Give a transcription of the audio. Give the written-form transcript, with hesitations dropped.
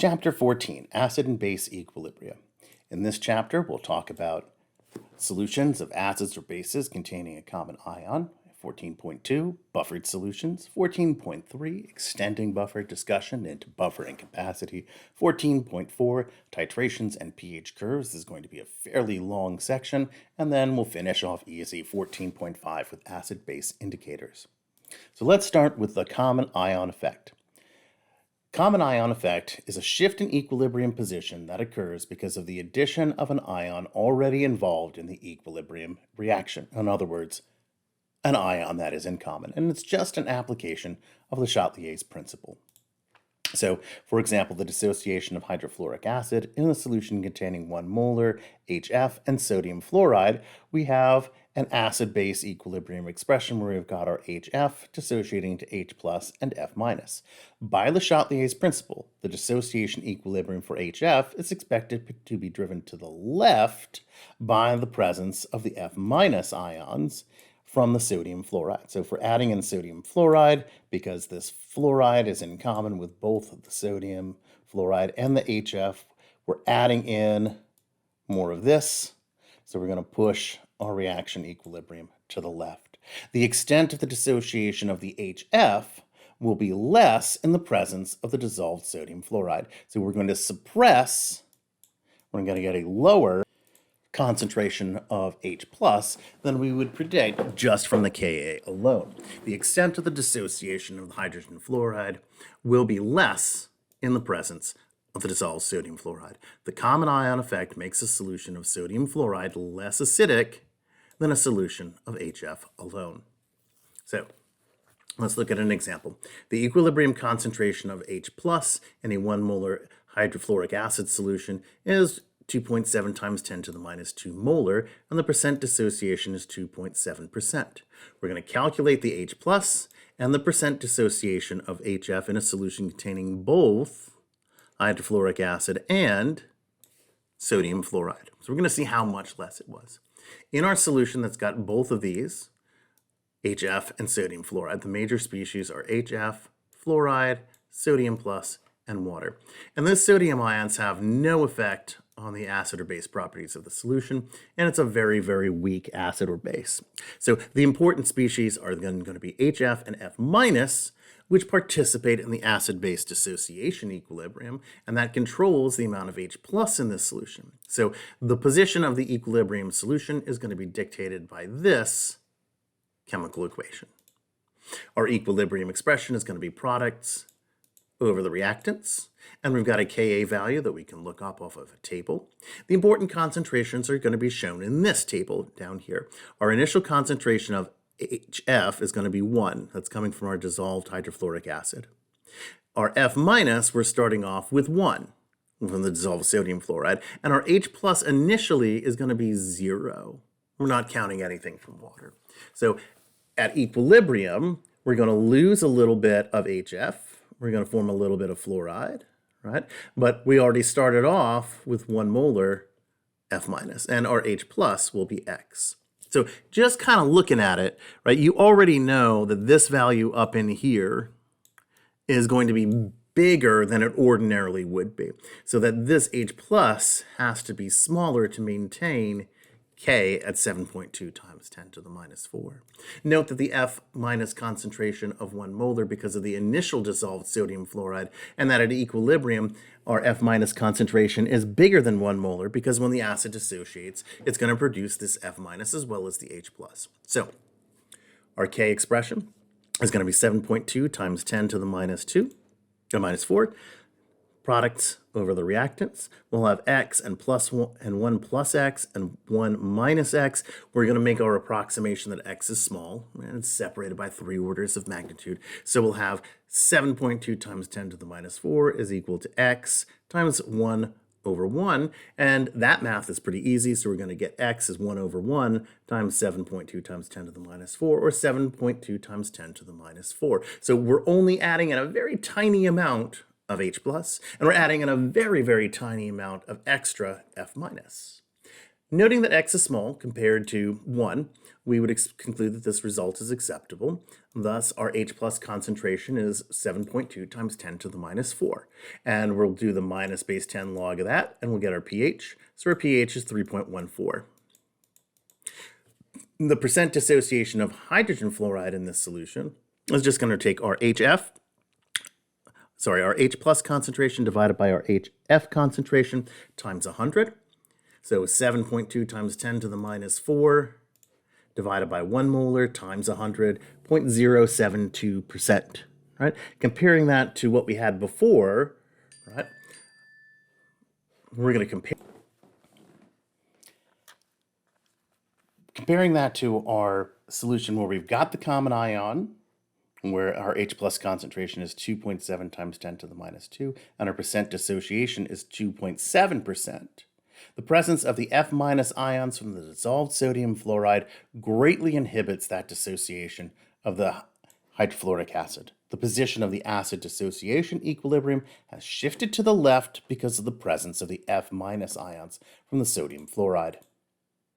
Chapter 14, Acid and Base Equilibria. In this chapter, we'll talk about solutions of acids or bases containing a common ion, 14.2, buffered solutions, 14.3, extending buffer discussion into buffering capacity, 14.4, titrations and pH curves. This is going to be a fairly long section, and then we'll finish off easy 14.5 with acid-base indicators. So let's start with the common ion effect. Common ion effect is a shift in equilibrium position that occurs because of the addition of an ion already involved in the equilibrium reaction. In other words, an ion that is in common. And it's just an application of Le Chatelier's principle. So, for example, the dissociation of hydrofluoric acid in a solution containing 1 molar HF and sodium fluoride, we have an acid-base equilibrium expression where we've got our HF dissociating to H plus and F minus. By Le Chatelier's principle, the dissociation equilibrium for HF is expected to be driven to the left by the presence of the F minus ions from the sodium fluoride. So if we're adding in sodium fluoride, because this fluoride is in common with both the sodium fluoride and the HF, we're adding in more of this. So we're going to push our reaction equilibrium to the left. The extent of the dissociation of the HF will be less in the presence of the dissolved sodium fluoride. So we're going to suppress, we're going to get a lower concentration of H plus than we would predict just from the Ka alone. The extent of the dissociation of the hydrogen fluoride will be less in the presence of the dissolved sodium fluoride. The common ion effect makes a solution of sodium fluoride less acidic than a solution of HF alone. So let's look at an example. The equilibrium concentration of H plus in a 1 molar hydrofluoric acid solution is 2.7 times 10 to the minus 2 molar, and the percent dissociation is 2.7%. We're going to calculate the H plus and the percent dissociation of HF in a solution containing both hydrofluoric acid and sodium fluoride. So we're going to see how much less it was. In our solution that's got both of these, HF and sodium fluoride, the major species are HF, fluoride, sodium plus, and water. And those sodium ions have no effect on the acid or base properties of the solution, and it's a very, very weak acid or base. So the important species are going to be HF and F minus, which participate in the acid-base dissociation equilibrium, and that controls the amount of H plus in this solution. So the position of the equilibrium solution is going to be dictated by this chemical equation. Our equilibrium expression is going to be products over the reactants, and we've got a Ka value that we can look up off of a table. The important concentrations are going to be shown in this table down here. Our initial concentration of HF is going to be 1. That's coming from our dissolved hydrofluoric acid. Our F minus, we're starting off with 1 from the dissolved sodium fluoride, and our H plus initially is going to be 0. We're not counting anything from water. So at equilibrium, we're going to lose a little bit of HF. We're going to form a little bit of fluoride, right? But we already started off with 1 molar F minus, and our H plus will be X. So just kind of looking at it, right, you already know that this value up in here is going to be bigger than it ordinarily would be. So that this H plus has to be smaller to maintain K at 7.2 times 10 to the minus 4. Note that the F minus concentration of 1 molar because of the initial dissolved sodium fluoride, and that at equilibrium, our F minus concentration is bigger than 1 molar because when the acid dissociates, it's going to produce this F minus as well as the H plus. So our K expression is going to be 7.2 times 10 to the minus minus 4. Products over the reactants. We'll have X and 1 plus X and 1 minus X. We're going to make our approximation that X is small, and it's separated by 3 orders of magnitude. So we'll have 7.2 times 10 to the minus 4 is equal to X times 1 over 1. And that math is pretty easy, so we're going to get X is 1 over 1 times 7.2 times 10 to the minus 4, or 7.2 times 10 to the minus 4. So we're only adding in a very tiny amount of H plus, and we're adding in a very, very tiny amount of extra F minus. Noting that x is small compared to 1, we would conclude that this result is acceptable. Thus, our H plus concentration is 7.2 times 10 to the minus 4. And we'll do the minus base 10 log of that, and we'll get our pH. So our pH is 3.14. The percent dissociation of hydrogen fluoride in this solution is just going to take our our H plus concentration divided by our HF concentration times 100. So 7.2 times 10 to the minus 4 divided by 1 molar times 100, 0.072%, right? Comparing that to what we had before, right? We're going to comparing that to our solution where we've got the common ion, where our H plus concentration is 2.7 times 10 to the minus 2, and our percent dissociation is 2.7%. The presence of the F minus ions from the dissolved sodium fluoride greatly inhibits that dissociation of the hydrofluoric acid. The position of the acid dissociation equilibrium has shifted to the left because of the presence of the F minus ions from the sodium fluoride.